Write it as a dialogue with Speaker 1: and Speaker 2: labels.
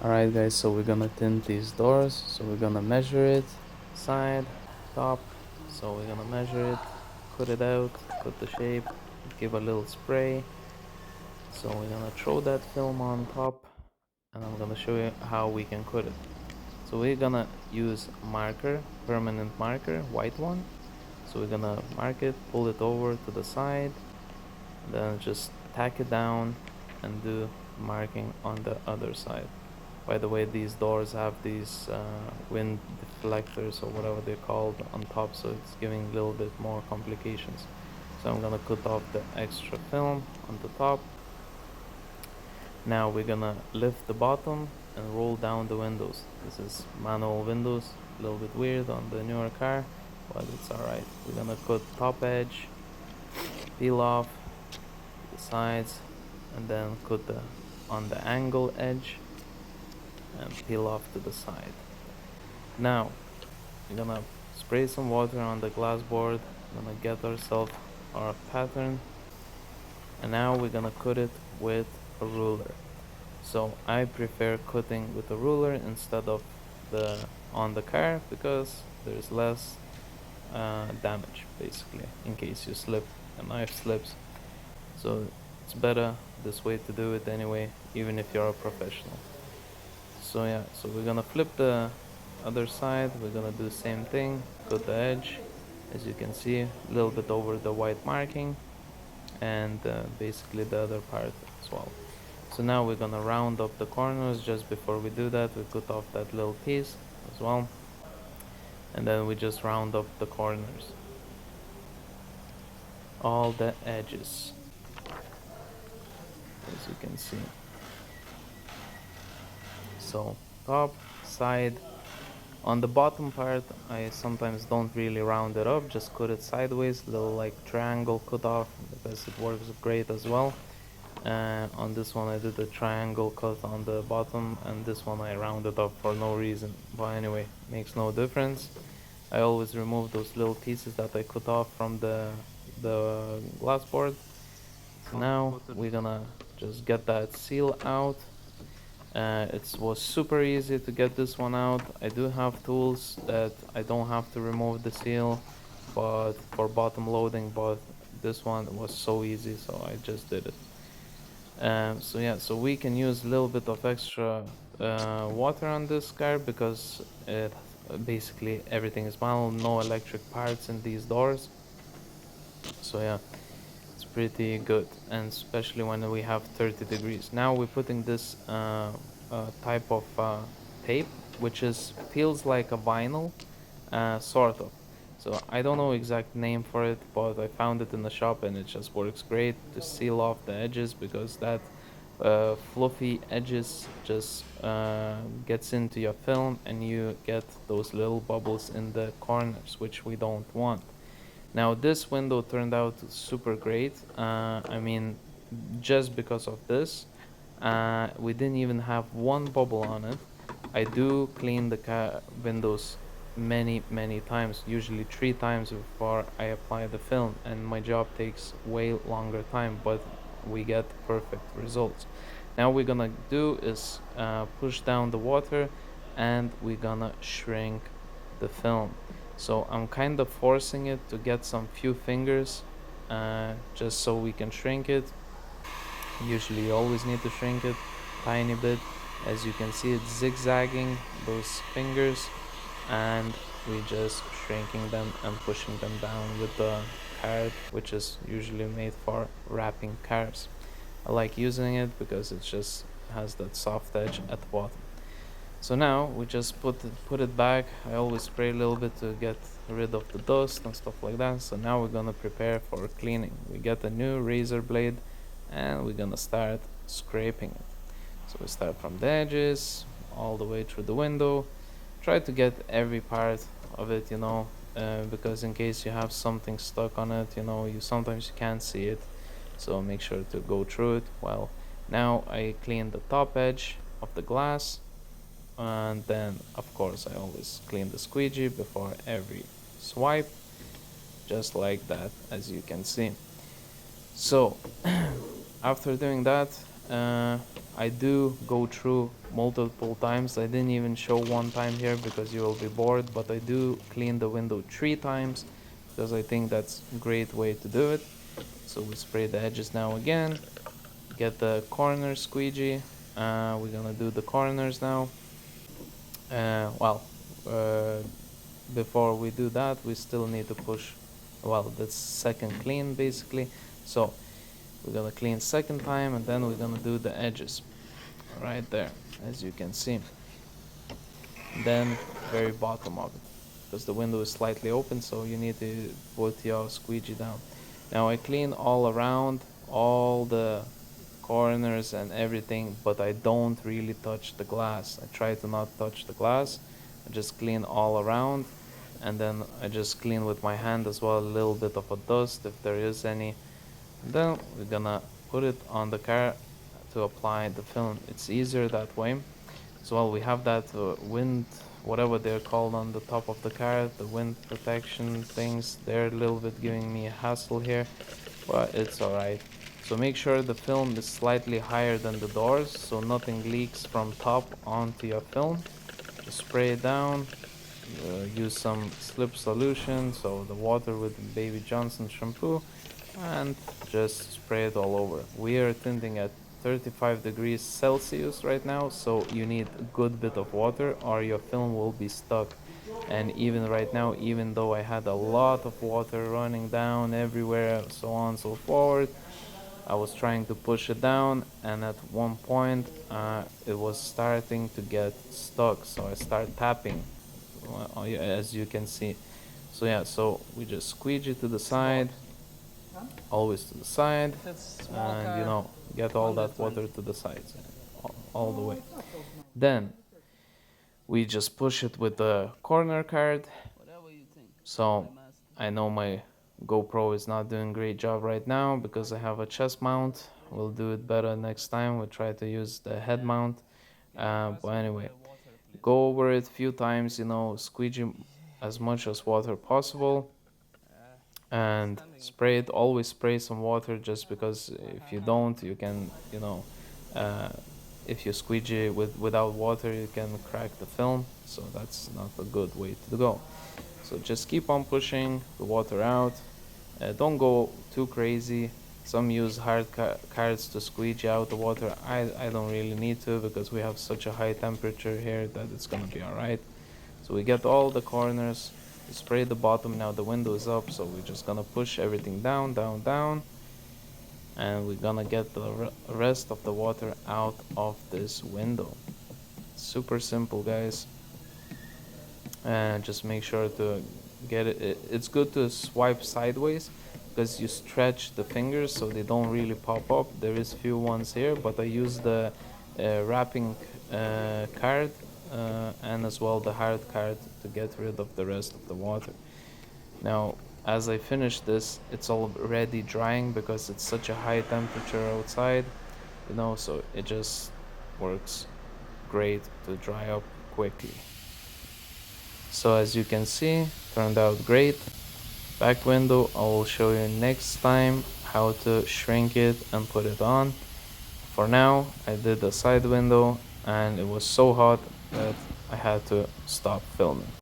Speaker 1: Alright guys, so we're gonna tint these doors. So we're gonna measure it, side, top. So we're gonna measure it, cut it out, cut the shape, give a little spray. So we're gonna throw that film on top and I'm gonna show you how we can cut it. So we're gonna use a marker, permanent marker, white one. So we're gonna mark it, pull it over to the side, then just tack it down and do marking on the other side. By the way, these doors have these wind deflectors or whatever they're called on top, so it's giving a little bit more complications. So I'm gonna cut off the extra film on the top. Now we're gonna lift the bottom and roll down the windows. This is manual windows, a little bit weird on the newer car, but it's alright. We're gonna cut top edge, peel off the sides, and then cut on the angle edge and peel off to the side. Now we're gonna spray some water on the glass board. We're gonna get ourselves our pattern, and now we're gonna cut it with a ruler. So I prefer cutting with a ruler instead of the on the car because there's less damage basically in case you slip, a knife slips. So it's better this way to do it anyway, even if you're a professional. So yeah, so we're gonna flip the other side. We're gonna do the same thing, cut the edge, as you can see, a little bit over the white marking, and basically the other part as well. So now we're gonna round up the corners. Just before we do that, we cut off that little piece as well, and then we just round up the corners, all the edges, as you can see. So top, side. On the bottom part, I sometimes don't really round it up, just cut it sideways, little like triangle cut off, because it works great as well. On this one I did a triangle cut on the bottom, and this one I rounded up for no reason, but anyway, makes no difference. I always remove those little pieces that I cut off from the glass board. So now we're gonna just get that seal out. It was super easy to get this one out. I do have tools that I don't have to remove the seal, but for bottom loading, but this one was so easy, so I just did it. So yeah, so we can use a little bit of extra water on this car because it basically everything is manual, no electric parts in these doors. So yeah, it's pretty good, and especially when we have 30 degrees. Now we're putting this type of tape, which is feels like a vinyl, sort of. So I don't know exact name for it, but I found it in the shop and it just works great to seal off the edges, because that fluffy edges just gets into your film and you get those little bubbles in the corners, which we don't want. Now this window turned out super great. I mean, just because of this, we didn't even have one bubble on it. I do clean the windows many times, usually 3 times before I apply the film, and my job takes way longer time, but we get perfect results. Now we're gonna do is push down the water, and we're gonna shrink the film. So I'm kind of forcing it to get some few fingers, just so we can shrink it. Usually you always need to shrink it tiny bit. As you can see, it's zigzagging those fingers, and we just shrinking them and pushing them down with the card, which is usually made for wrapping cards. I like using it because it just has that soft edge at the bottom. So now we just put it back. I always spray a little bit to get rid of the dust and stuff like that. So now we're gonna prepare for cleaning. We get a new razor blade and we're gonna start scraping it. So we start from the edges all the way through the window. Try to get every part of it, because in case you have something stuck on it, you sometimes can't see it. So make sure to go through it. Well, now I clean the top edge of the glass, and then of course I always clean the squeegee before every swipe, just like that, as you can see. So after doing that, uh, I do go through multiple times. I didn't even show one time here because you will be bored, but I do clean the window 3 times because I think that's a great way to do it. So we spray the edges now again, get the corner squeegee. We're gonna do the corners now. Well, uh, before we do that, we still need to push, well, that's second clean basically. So we're gonna clean second time, and then we're gonna do the edges right there, as you can see. Then very bottom of it, because the window is slightly open, so you need to put your squeegee down. Now I clean all around, all the corners and everything, but I don't really touch the glass. I try to not touch the glass. I just clean all around, and then I just clean with my hand as well, a little bit of a dust if there is any. And then we're gonna put it on the car to apply the film. It's easier that way. So well, we have that wind, whatever they're called on the top of the car, the wind protection things. They're a little bit giving me a hassle here, but it's alright. So make sure the film is slightly higher than the doors so nothing leaks from top onto your film. Spray it down, use some slip solution, so the water with Baby Johnson shampoo, and just spray it all over. We are tinting at 35 degrees Celsius right now, so you need a good bit of water or your film will be stuck. And even right now, even though I had a lot of water running down everywhere, so on and so forth, I was trying to push it down, and at one point it was starting to get stuck, so I started tapping, yeah, as you can see. So yeah, so we just squeegee to the side, always to the side, and get all that water to the sides, all the way. Then we just push it with the corner card. So I know my GoPro is not doing a great job right now because I have a chest mount. We'll do it better next time. We'll try to use the head mount. But anyway, go over it a few times, squeegee as much as water possible, and spray it. Always spray some water, just because if you don't, you can, uh, if you squeegee without water, you can crack the film. So that's not a good way to go. So just keep on pushing the water out. Don't go too crazy. Some use hard cards to squeegee out the water. I don't really need to, because we have such a high temperature here that it's gonna be alright. So we get all the corners, we spray the bottom. Now the window is up, so we're just gonna push everything down, down, down, and we're gonna get the rest of the water out of this window. Super simple, guys. And just make sure to get it. It's good to swipe sideways because you stretch the fingers so they don't really pop up. There is few ones here, but I use the wrapping card and as well the hard card to get rid of the rest of the water. Now as I finish this, it's already drying because it's such a high temperature outside, so it just works great to dry up quickly. So as you can see, turned out great. Back window, I will show you next time how to shrink it and put it on. For now, I did the side window and it was so hot that I had to stop filming.